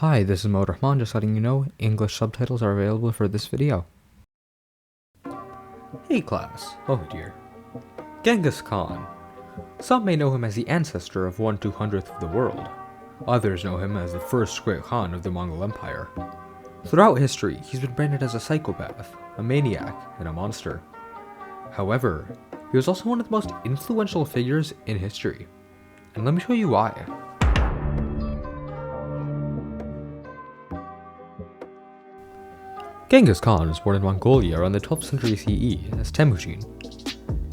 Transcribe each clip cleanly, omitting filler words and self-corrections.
Hi, this is Rahman, just letting you know English subtitles are available for this video. Hey class, oh dear. Genghis Khan. Some may know him as the ancestor of 1/200th of the world. Others know him as the first great Khan of the Mongol Empire. Throughout history, he's been branded as a psychopath, a maniac, and a monster. However, he was also one of the most influential figures in history. And let me show you why. Genghis Khan was born in Mongolia around the 12th century CE as Temujin.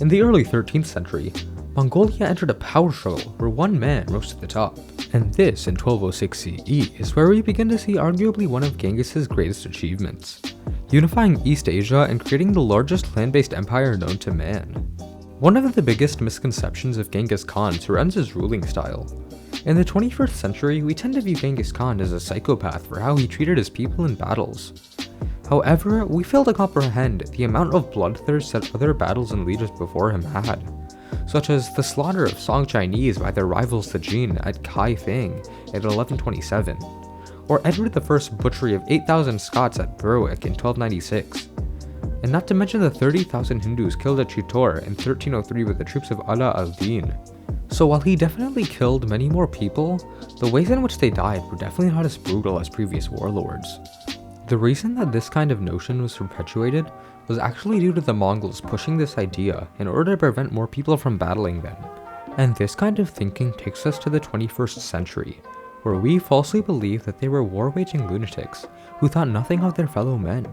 In the early 13th century, Mongolia entered a power struggle where one man rose to the top. And this, in 1206 CE, is where we begin to see arguably one of Genghis's greatest achievements, unifying East Asia and creating the largest land-based empire known to man. One of the biggest misconceptions of Genghis Khan surrounds his ruling style. In the 21st century, we tend to view Genghis Khan as a psychopath for how he treated his people in battles. However, we fail to comprehend the amount of bloodthirst that other battles and leaders before him had, such as the slaughter of Song Chinese by their rivals the Jin at Kaifeng in 1127, or Edward I's butchery of 8,000 Scots at Berwick in 1296, and not to mention the 30,000 Hindus killed at Chittor in 1303 with the troops of Ala al-Din. So while he definitely killed many more people, the ways in which they died were definitely not as brutal as previous warlords. The reason that this kind of notion was perpetuated was actually due to the Mongols pushing this idea in order to prevent more people from battling them. And this kind of thinking takes us to the 21st century, where we falsely believe that they were war-waging lunatics who thought nothing of their fellow men.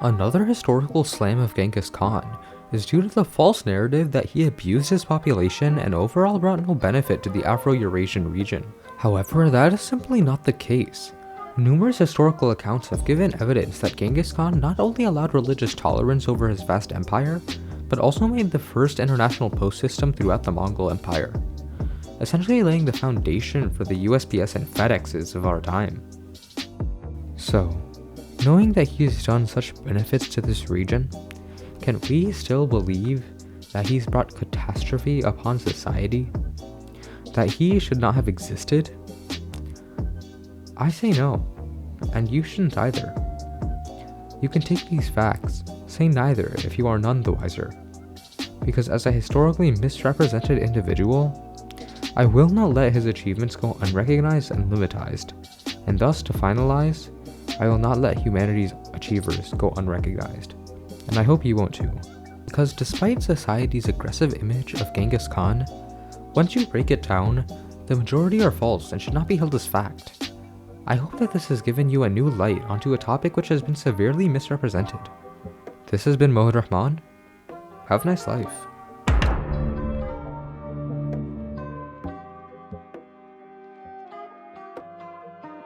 Another historical slam of Genghis Khan is due to the false narrative that he abused his population and overall brought no benefit to the Afro-Eurasian region. However, that is simply not the case. Numerous historical accounts have given evidence that Genghis Khan not only allowed religious tolerance over his vast empire, but also made the first international post system throughout the Mongol Empire, essentially laying the foundation for the USPS and FedExes of our time. So, knowing that he's done such benefits to this region, can we still believe that he's brought catastrophe upon society? That he should not have existed? I say no, and you shouldn't either. You can take these facts, say neither if you are none the wiser. Because as a historically misrepresented individual, I will not let his achievements go unrecognized and limitized, and thus to finalize, I will not let humanity's achievers go unrecognized. And I hope you won't too. Because despite society's aggressive image of Genghis Khan, once you break it down, the majority are false and should not be held as fact. I hope that this has given you a new light onto a topic which has been severely misrepresented. This has been Rahman. Have a nice life.